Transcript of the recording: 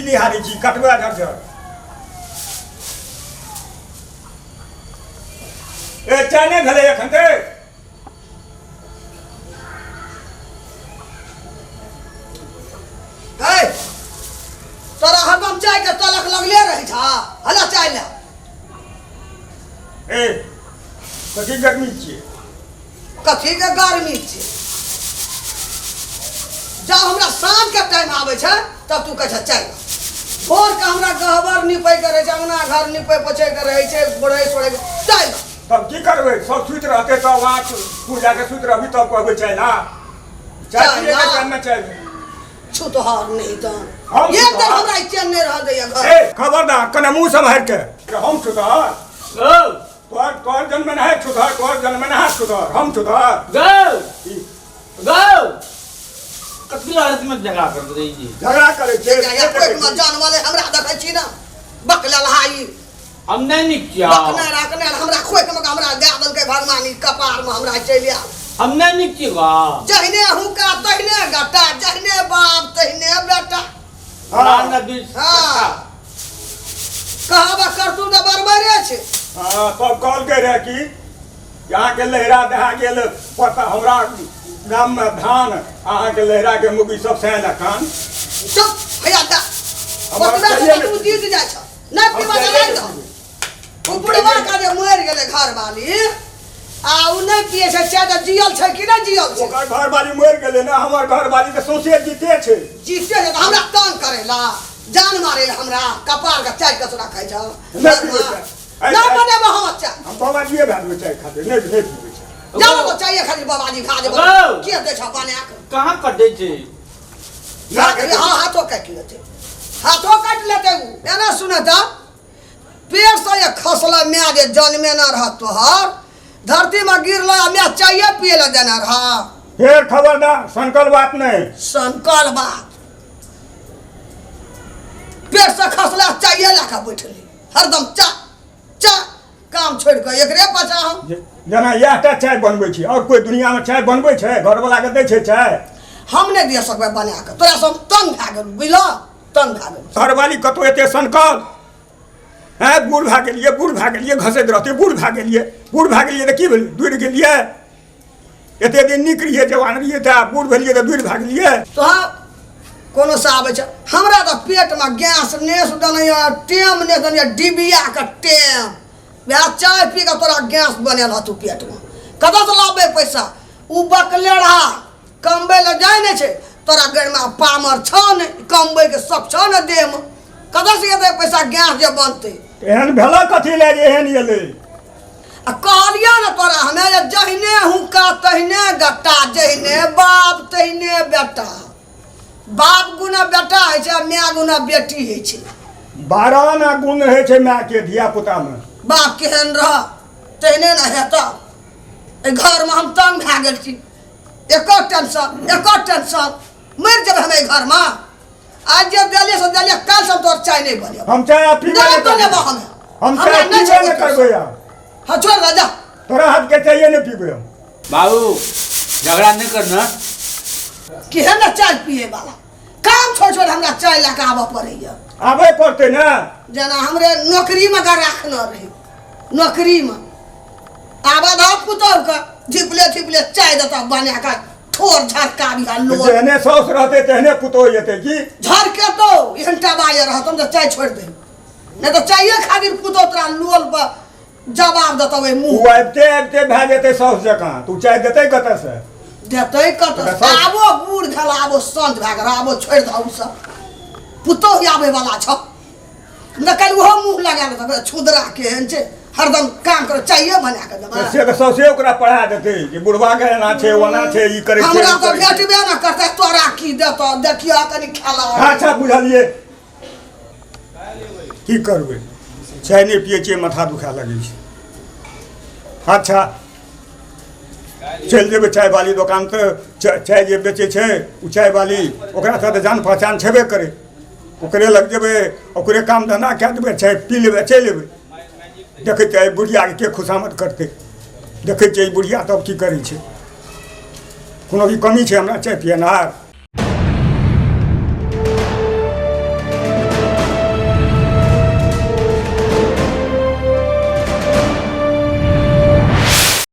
निहारी छी कटवा झरझर ए चाय नहीं भेले एखन ते तोरा हरदम चाय के तलक लगले रही छा हला चाय ले ए कथी गर्मी छिए कथी के गर्मी छिए जब हमरा शाम के टाइम आवे छे तब तू कह चाय भोर के हमरा गहबर निपै करे छे अंगना घर निपै पोछै के रहे छे गोड़े छोड़े चाय तब की करबे सब सुत रहते तो वहां पूजा के सुत रहबी तब कहबे चाय ना चाय पिए के टाइम में चाय छुतहार नहीं तो एक दिन हमरा चैन नहीं रह दे घर ए खबरदार कने मुंह संभाल के हम छुतहार तोर जन्म में है छुतहार तोर जन्म में है छुतहार हम छुतहार गौ कतली हालत में झगड़ा कर रही जी झगड़ा करे छे या कोई मत जान वाले हमरा देखै छी ना बकला लहाई हम नहीं निकिया बकना राखने हमरा खोइ के हमरा दे दल के भगवानी कपार में हमरा चली आ हम नहीं निकिया जहने हुका तहने गटा जहने बाप तहने बेटा हां ना दिस हां कहबा करतू त बरबरे छे हां तब कॉल के रहे कि यहां के लहरा दहा गेल पता हमरा नाम में धान अहां के लहरा के मुगी सब सैन खान चुप भैया दा ओतबे से तू जीत जाय छ न पीवा दे दो उपड़वा का जे मर गेले घर वाली आ उ नहीं पिए छे चाय त जियल छे कि ना जियल छे ओकर घर वाली मर गेले ना हमर घर वाली के सोचे जीते छे जीते छे त हमरा तंग करेला जान मारेला हमरा कपार का चाय कसरा खाइ छ ना बने हम चाय हम बाबा जी भाग चाय खाते नहीं पीबे छे जाओ तो चाहिए खाली बाबा जी खा दे के दे छ बने कहां कर दे छे ना करे हां हाथों काट लेते उ एना सुने त पेड़ से ये खसला मैं जे जन्मे ना रह तोहर धरती में गिरला मैं चाहिए पिए ला देना रहा फिर खबरदार संकल बात नहीं संकल बात पेड़ से खसला चाहिए ला के बैठली हरदम चा चा काम छोड़ के एकरे पाछा हम जना याटा चाय बनबै छी और कोई दुनिया में चाय बनबै छै घर वाला के दै छै चाय हम नहीं दे सकबे बना के तोरा सब तंग भा गेल बुझला तंग भा गेल घर वाली कतो एते संकल है बूढ़ भाग गेलिए घसैत रहते बूढ़ भाग गेलिए तो की भेल दूर गेलिए एते दिन निक रहिए जवान रहिए त बूढ़ भेलिए तो दूर भाग गेलिए तो कोनो से आवे छ हमरा त पेट में गैस नेस दनया टेम ने दनया डिबिया के टेम वे चाय पी के तोरा गैस बनेला तू पेट में कदा से लाबे पैसा उ बकलेड़ा कमबे ल जाय ने छे तोरा गड़ में पामर छ ने कमबे के सब छ ने देह में कदा से एते पैसा गैस जे बनते एहन भेला कथी ले एहन एले आ कहलिया न तोरा हमें जहने हुका तहने गट्टा जहने बाप तहने बेटा बाप गुना बेटा है छे माय गुना बेटी है छे 12 ना गुण है छे माय के धिया पुता में बाप केहन रह तहने न हेता ए घर में हम तंग भा गेल छी एको टेंशन मर जब हमें घर में आज जे देले से देले कल सब तोर चाय नहीं बने हम चाय पीबे नहीं करबे हम चाय पीबे नहीं करबे यार हां छोड़ दे जा तोरा हाथ के चाहिए नहीं पीबे बाबू झगड़ा नहीं करना केहन न चाय पिए वाला काम छोड़ हमरा चाय लेके आबे पड़ैया आबे पड़ते ना जना हमरे नौकरी में का रखना रही नौकरी में आबा दा पुतौ का झिपले चाय देता बना का ठोर झटका भी हल्लो जहने सौस रहते तहने पुतो येते की झरके तो घंटा बाय रहतम तो चाय छोड़ दे नहीं तो चाहिए खातिर पुतो तोरा लोल पर जवाब देता वे मुंह आबते भा जेते सौस जकां तू चाय देते कत से देते कत आबो बूढ़ धला आबो संत भाग आबो छोड़ दऊ सब पुतो ही आबे वाला छ न कल वो मुंह लगा दे छुदरा के हन छे हरदम काम कर चाहिए बना के दबा से तो सौसे ओकरा पढ़ा देते कि बुढ़वा के ना छे ओना छे ई करे हमरा तो भेटबे ना करते तोरा की देतो देखियो कनी खेला अच्छा बुझलिए की करबे चाय नहीं पिए छे माथा दुखा लगे छे अच्छा चल जेबे चाय वाली दुकान तो चाय जे बेचे छे उ चाय वाली ओकरा साथ जान पहचान छेबे करे ओकरे लग जेबे ओकरे काम धंधा कए देबे चाय पी लेबे चल लेबे देखे चाहे बुढ़िया के खुशामद करते देखे बुढ़िया तब की करे छे कोनो भी कमी छे हमरा चाय पियनार